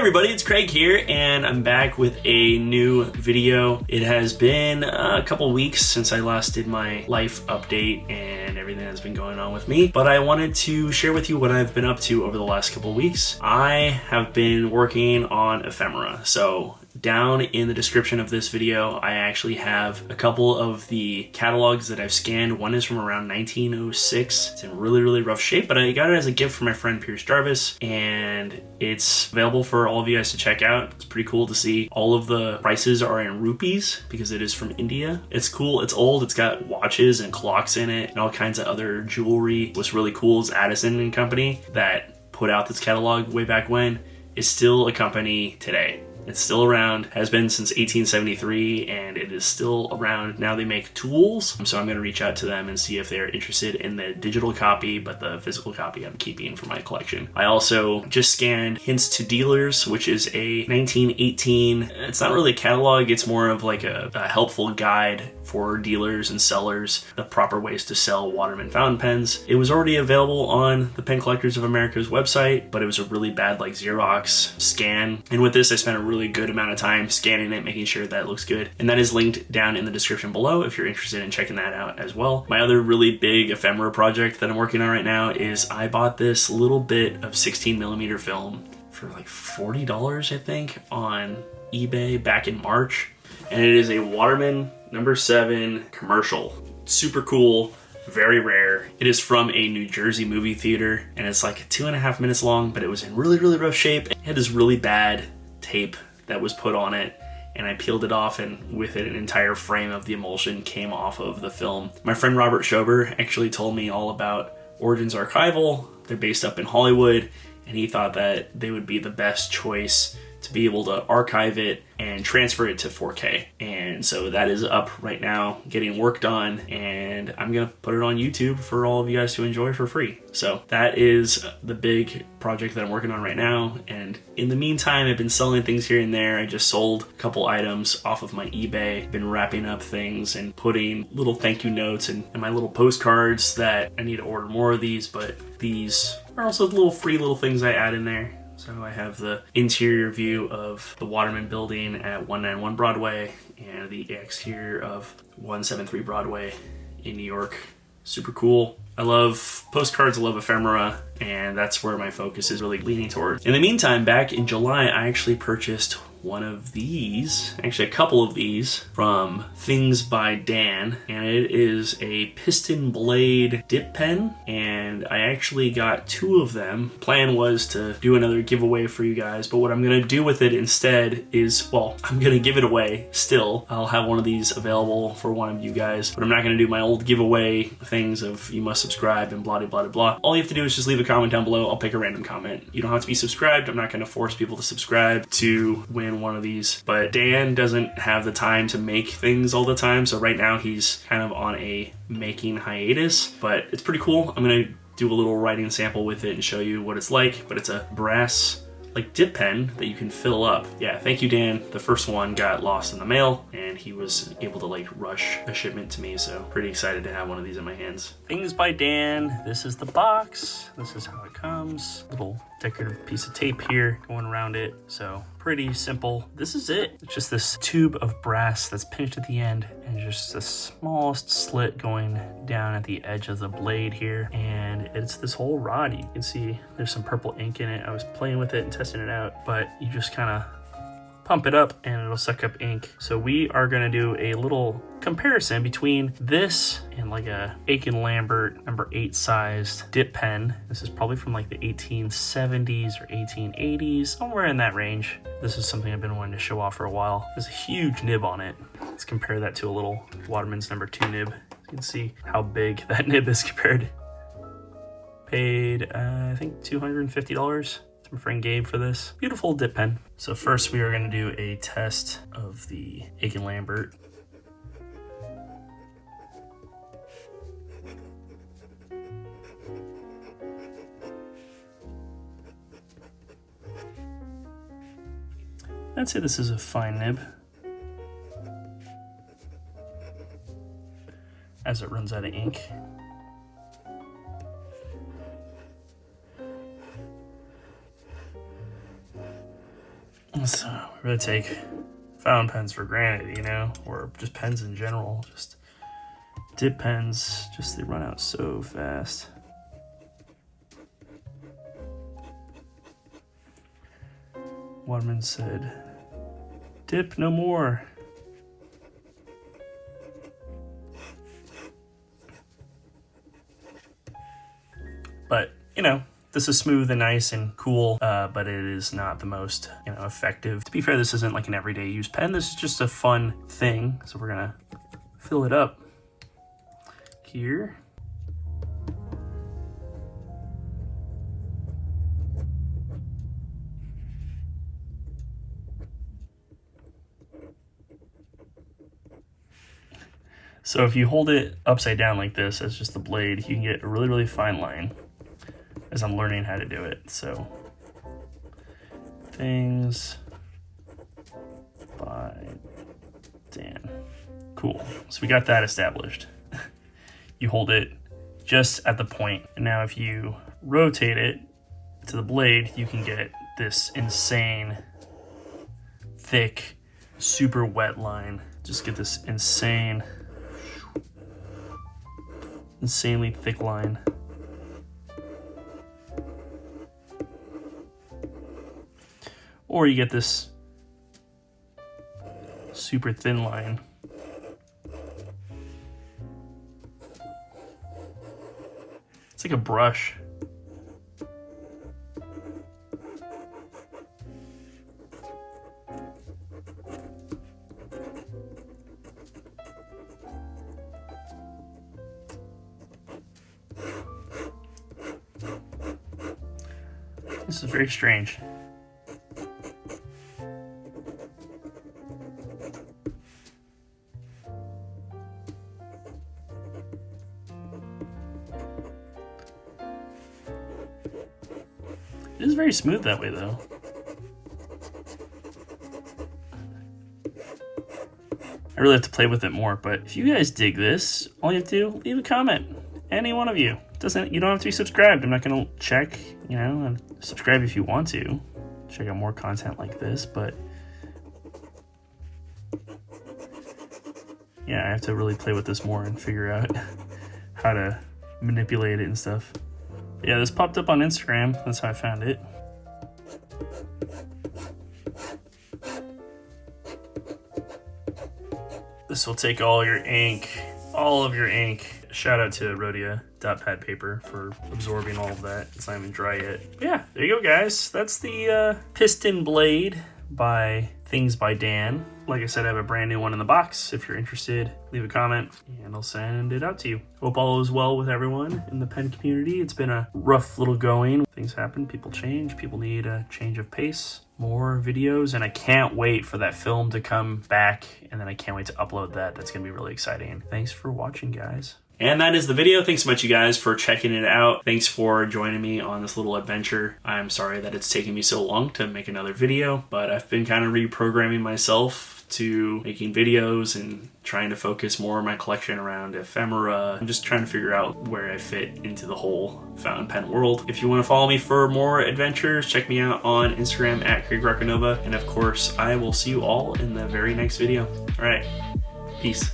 everybody, it's Craig here, and I'm back with a new video. It has been a couple weeks since I last did my life update and everything that's been going on with me, but I wanted to share with you what I've been up to over the last couple weeks. I have been working on Ephemera, so down in the description of this video, I actually have a couple of the catalogs that I've scanned. One is from around 1906. It's in really rough shape, but I got it as a gift from my friend Pierce Jarvis, and it's available for all of you guys to check out. It's pretty cool to see. All of the prices are in rupees because it is from India. It's cool, it's old, it's got watches and clocks in it and all kinds of other jewelry. What's really cool is Addison and company that put out this catalog way back when is still a company today. It's still around, has been since 1873, and it is still around. Now they make tools, so I'm going to reach out to them and see if they're interested in the digital copy, but the physical copy I'm keeping for my collection. I also just scanned Hints to Dealers, which is a 1918, it's not really a catalog, it's more of like a helpful guide for dealers and sellers, the proper ways to sell Waterman fountain pens. It was already available on the Pen Collectors of America's website, but it was a really bad like Xerox scan, and with this I spent a really good amount of time scanning it, making sure that it looks good, and that is linked down in the description below if you're interested in checking that out as well. My other really big ephemera project that I'm working on right now is I bought this little bit of 16mm film for like $40 I think on eBay back in March, and it is a Waterman number 7 commercial. Super cool, very rare. It is from a New Jersey movie theater, and it's like 2.5 minutes long, but it was in really rough shape. It had this really bad tape that was put on it, and I peeled it off, and with it an entire frame of the emulsion came off of the film. My friend Robert Schober actually told me all about Origins Archival. They're based up in Hollywood, and he thought that they would be the best choice to be able to archive it and transfer it to 4K. And so that is up right now, getting worked on, and I'm gonna put it on YouTube for all of you guys to enjoy for free. So that is the big project that I'm working on right now. And in the meantime, I've been selling things here and there. I just sold a couple items off of my eBay, been wrapping up things and putting little thank you notes and my little postcards that I need to order more of these, but these are also little free little things I add in there. So I have the interior view of the Waterman building at 191 Broadway and the exterior of 173 Broadway in New York. Super cool. I love postcards, I love ephemera, and that's where my focus is really leaning towards. In the meantime, back in July, I actually purchased one of these, actually a couple of these, from Things by Dan, and it is a Piston Blade Dip Pen, and I actually got 2 of them. Plan was to do another giveaway for you guys, but what I'm gonna do with it instead is, well, I'm gonna give it away still. I'll have one of these available for one of you guys, but I'm not gonna do my old giveaway things of you must subscribe and blah blah blah. All you have to do is just leave a comment down below. I'll pick a random comment. You don't have to be subscribed. I'm not gonna force people to subscribe to win one of these, but Dan doesn't have the time to make things all the time, so right now he's kind of on a making hiatus, but it's pretty cool. I'm gonna do a little writing sample with it and show you what it's like, but it's a brass like dip pen that you can fill up. Yeah, thank you, Dan. The first one got lost in the mail and he was able to like rush a shipment to me, so pretty excited to have one of these in my hands. Things by Dan. This is the box. This is how it comes. Little decorative piece of tape here going around it, so pretty simple. This is it. It's just this tube of brass that's pinched at the end and just the smallest slit going down at the edge of the blade here, and it's this whole rod. You can see there's some purple ink in it. I was playing with it and testing it out, but you just kind of pump it up and it'll suck up ink. So we are going to do a little comparison between this and like a Aiken Lambert number 8 sized dip pen. This is probably from like the 1870s or 1880s, somewhere in that range. This is something I've been wanting to show off for a while. There's a huge nib on it. Let's compare that to a little Waterman's number 2 nib. You can see how big that nib is compared. Paid I think $250. My friend Gabe for this beautiful dip pen. So first we are going to do a test of the Aiken Lambert. I'd say this is a fine nib. As it runs out of ink. So we really take fountain pens for granted, you know, or just pens in general. Just dip pens, just they run out so fast. Waterman said, "Dip no more." But, you know, this is smooth and nice and cool, but it is not the most, effective. To be fair, this isn't like an everyday use pen. This is just a fun thing. So we're gonna fill it up here. So if you hold it upside down like this as just the blade, you can get a really, really fine line as I'm learning how to do it. So things by Dan. Cool. So we got that established. You hold it just at the point. And now if you rotate it to the blade, you can get this insane, thick, super wet line. Just get this insanely thick line. Or you get this super thin line. It's like a brush. This is very strange. It is very smooth that way, though. I really have to play with it more, but if you guys dig this, all you have to do, leave a comment. Any one of you. You don't have to be subscribed. I'm not gonna check, and subscribe if you want to. Check out more content like this, but yeah, I have to really play with this more and figure out how to manipulate it and stuff. Yeah, this popped up on Instagram. That's how I found it. This will take all your ink, all of your ink. Shout out to Rhodia.pad paper for absorbing all of that. It's not even dry yet. But yeah, there you go, guys. That's the Piston Blade by Things by Dan. Like I said, I have a brand new one in the box. If you're interested, leave a comment and I'll send it out to you. Hope all is well with everyone in the pen community. It's been a rough little going. Things happen, people change, people need a change of pace, more videos, and I can't wait for that film to come back, and then I can't wait to upload that. That's gonna be really exciting. Thanks for watching, guys. And that is the video. Thanks so much, you guys, for checking it out. Thanks for joining me on this little adventure. I'm sorry that it's taken me so long to make another video, but I've been kind of reprogramming myself to making videos and trying to focus more of my collection around ephemera. I'm just trying to figure out where I fit into the whole fountain pen world. If you want to follow me for more adventures, check me out on Instagram at Roccanova. And of course, I will see you all in the very next video. All right, peace.